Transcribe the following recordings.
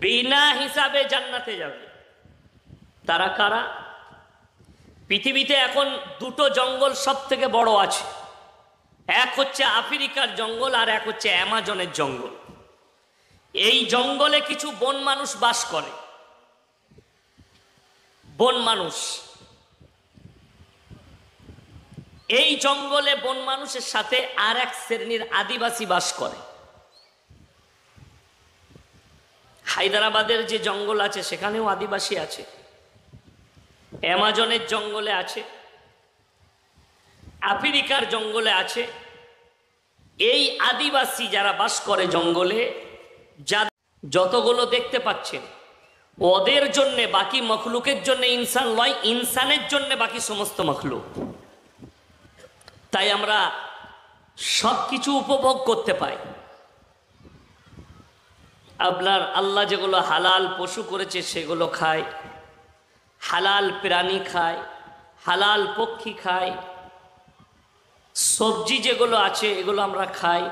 বিনা হিসাবে জান্নাতে যাবে। তারা কারা? পৃথিবীতে এখন দুটো জঙ্গল সব থেকে বড় আছে, এক হচ্ছে আফ্রিকার জঙ্গল আর এক হচ্ছে অ্যামাজনের জঙ্গল। এই জঙ্গলে কিছু বন মানুষ বাস করে। বন মানুষ, এই জঙ্গলে বন মানুষের সাথে আর এক শ্রেণীর আদিবাসী বাস করে। হায়দ্রাবাদের যে জঙ্গল আছে সেখানেও আদিবাসী আছে, অ্যামাজনের জঙ্গলে আছে, আফ্রিকার জঙ্গলে আছে। এই আদিবাসী যারা বাস করে জঙ্গলে, যতগুলো দেখতে পাচ্ছেন, ওদের জন্য বাকি মখলুকের জন্য ইনসান নয়, ইনসানের জন্য বাকি সমস্ত মখলুক। তাই আমরা সব কিছু উপভোগ করতে পাই। আপনার আল্লাহ যেগুলো হালাল পশু করেছে সেগুলো খায়, হালাল প্রাণী খায়, হালাল পক্ষী খায়, সবজি যেগুলো আছে এগুলো আমরা খাই।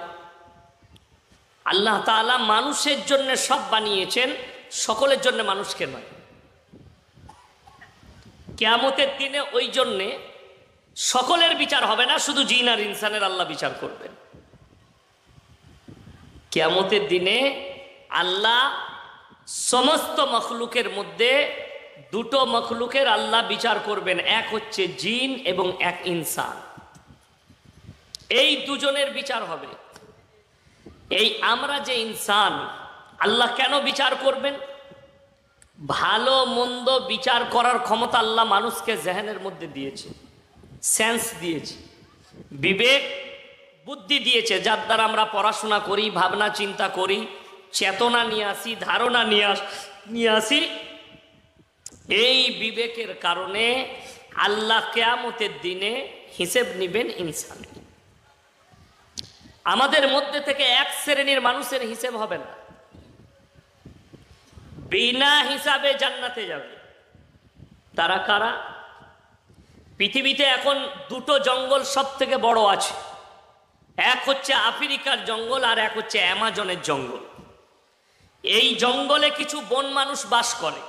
আল্লাহ তাআলা মানুষের জন্য সব বানিয়েছেন, সকলের জন্য মানুষকে নয়। কিয়ামতের দিনে ওই জন্যে সকলের বিচার হবে না, শুধু জিন আর ইনসানের আল্লাহ বিচার করবেন। কিয়ামতের দিনে আল্লাহ সমস্ত মখলুকের মধ্যে দুটো মখলুকের আল্লাহ বিচার করবেন, এক হচ্ছে জিন এবং এক ইনসান। এই দুজনের বিচার হবে। এই আমরা যে ইনসান, আল্লাহ কেন বিচার করবেন? ভালো মন্দ বিচার করার ক্ষমতা আল্লাহ মানুষকে জেহেনের মধ্যে দিয়েছে, সেন্স দিয়েছে, বিবেক বুদ্ধি দিয়েছে, যার দ্বারা আমরা পড়াশোনা করি, ভাবনা চিন্তা করি, চেতনা নিয়ে আসি, ধারণা নিয়ে আসি। এই বিবেকের কারণে আল্লাহ কিয়ামতের দিনে হিসেব নিবেন ইনসানের। আমাদের মধ্যে থেকে এক শ্রেণীর মানুষের হিসেব হবে না, বিনা হিসাবে জান্নাতে যাবে। তারা কারা? পৃথিবীতে এখন দুটো জঙ্গল সব থেকে বড় আছে, এক হচ্ছে আফ্রিকার জঙ্গল আর এক হচ্ছে অ্যামাজনের জঙ্গল। এই জঙ্গলে কিছু বন মানুষ বাস করে।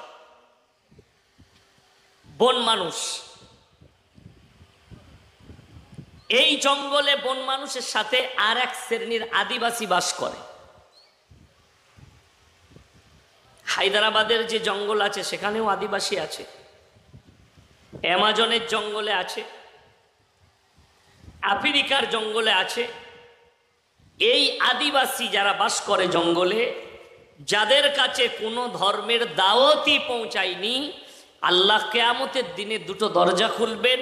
বন মানুষ, এই জঙ্গলে বন মানুষের সাথে আর এক শ্রেণীর আদিবাসী বাস করে। হায়দ্রাবাদের যে জঙ্গল আছে সেখানেও আদিবাসী আছে, অ্যামাজনের জঙ্গলে আছে, আফ্রিকার জঙ্গলে আছে। এই আদিবাসী যারা বাস করে জঙ্গলে, যাদের কাছে কোনো ধর্মের দাওয়াতই পৌঁছায়নি, আল্লাহ কিয়ামতের দিনে দুটো দরজা খুলবেন,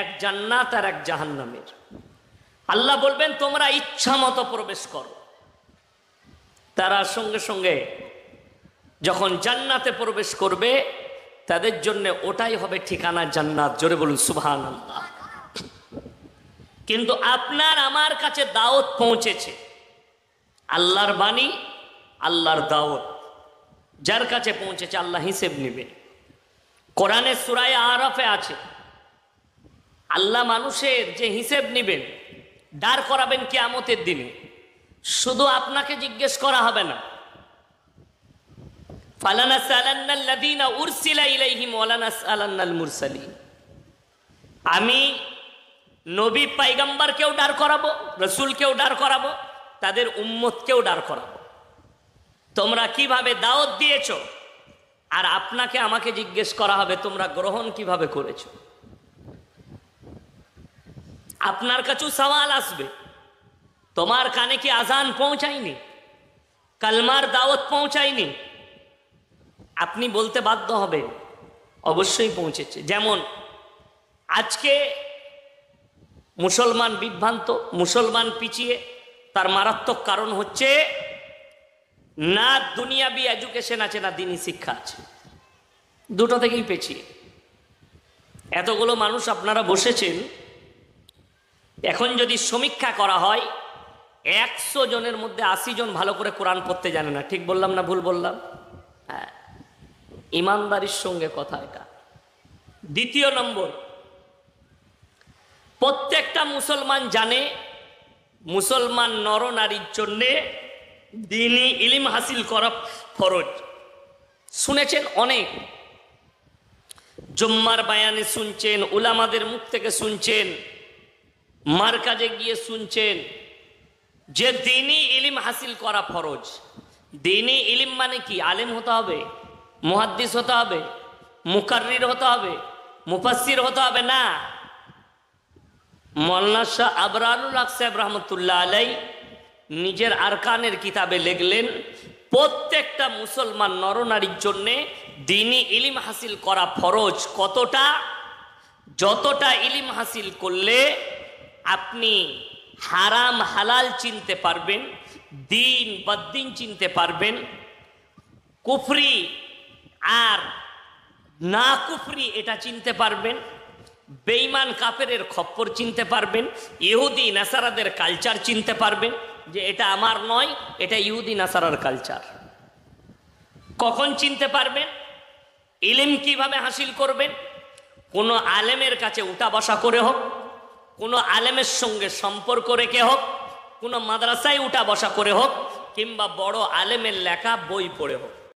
এক জান্নাত আর এক জাহান্নামের। আল্লাহ বলবেন তোমরা ইচ্ছা মতো প্রবেশ করো। তারা সঙ্গে সঙ্গে যখন জান্নাতে প্রবেশ করবে, তাদের জন্য ওটাই হবে ঠিকানা জান্নাত। জোরে বলুন সুবহানাল্লাহ। কিন্তু আপনার আমার কাছে দাওয়াত পৌঁছেছে, আল্লাহর বাণী, আল্লাহর দাওয়াত যার কাছে পৌঁছেছে আল্লাহ হিসেব নেবেন। কোরআনের সূরা আরাফে আছে, আল্লাহ মানুষের যে হিসেব নেবেন, দাঁড় করাবেন কিয়ামতের দিনে। শুধু আপনাকে জিজ্ঞেস করা হবে না, ফালানাসআলান্নাল্লাযীনা উরসিলা ইলাইহিম ওয়ালানাসআলান্নাল মুরসালিন। আমি নবী পয়গম্বরকেও দাঁড় করাবো, রসুলকেও দাঁড় করাবো, তাদের উম্মতকেও দাঁড় করাবো। তোমরা কিভাবে দাওয়াত দিয়েছো, আর আপনাকে আমাকে জিজ্ঞেস করা হবে তোমরা গ্রহণ কিভাবে করেছো। আপনার কাছেও সওয়াল আসবে, তোমার কানে কি আজান পৌঁছায়নি, কালমার দাওয়াত পৌঁছায়নি? আপনি বলতে বাধ্য হবেন অবশ্যই পৌঁছেছে। যেমন আজকে মুসলমান বিভ্রান্ত, মুসলমান পিছিয়ে, তার মারাত্মক কারণ হচ্ছে না দুনিয়াবি এডুকেশন আছে, না দিনী শিক্ষা আছে, দুটো থেকেই পেছিয়ে। এতগুলো মানুষ আপনারা বসেছেন, এখন যদি সমীক্ষা করা হয় 100 জনের মধ্যে 80 জন ভালো করে কোরআন পড়তে জানে না। ঠিক বললাম না ভুল বললাম? হ্যাঁ, ইমানদারির সঙ্গে কথা এটা। দ্বিতীয় নম্বর, প্রত্যেকটা মুসলমান জানে মুসলমান নরনারীর জন্যে দ্বীনি ইলম হাসিল করা ফরজ। শুনেছেন অনেক, জুম্মার বায়ানে শুনছেন, উলামাদের মুখ থেকে শুনছেন, মারকাজে গিয়ে শুনছেন যে দ্বীনি ইলম হাসিল করা ফরজ। দ্বীনি ইলম মানে কি? আলেম হতে হবে, মুহাদ্দিস হতে হবে, মুকাররির হতে হবে, মুফাসসির হতে হবে না। মওলানা শাহ আবরারুল হক সাহেব রহমতুল্লাহ আলাই নিজের আরকানের কিতাবে লিখলেন, প্রত্যেকটা মুসলমান নরনারীর জন্যে দ্বীনি ইলম হাসিল করা ফরজ। কতটা? যতটা ইলম হাসিল করলে আপনি হারাম হালাল চিনতে পারবেন, দিন বদ্দিন চিনতে পারবেন, কুফরি আর না কুফরি এটা চিনতে পারবেন, বেঈমান কাফেরের খপ্পর চিনতে পারবেন, ইহুদি নাসারাদের কালচার চিনতে পারবেন যে এটা আমার নয়, এটা ইহুদি নাসারার কালচার। কখন চিনতে পারবেন? ইলম কিভাবে হাসিল করবেন? কোনো আলেমের কাছে উঠা বসা করে হোক, কোনো আলেমের সঙ্গে সম্পর্ক রেখে হোক, কোনো মাদ্রাসায় উঠা বসা করে হোক, কিংবা বড় আলেমের লেখা বই পড়ে হোক।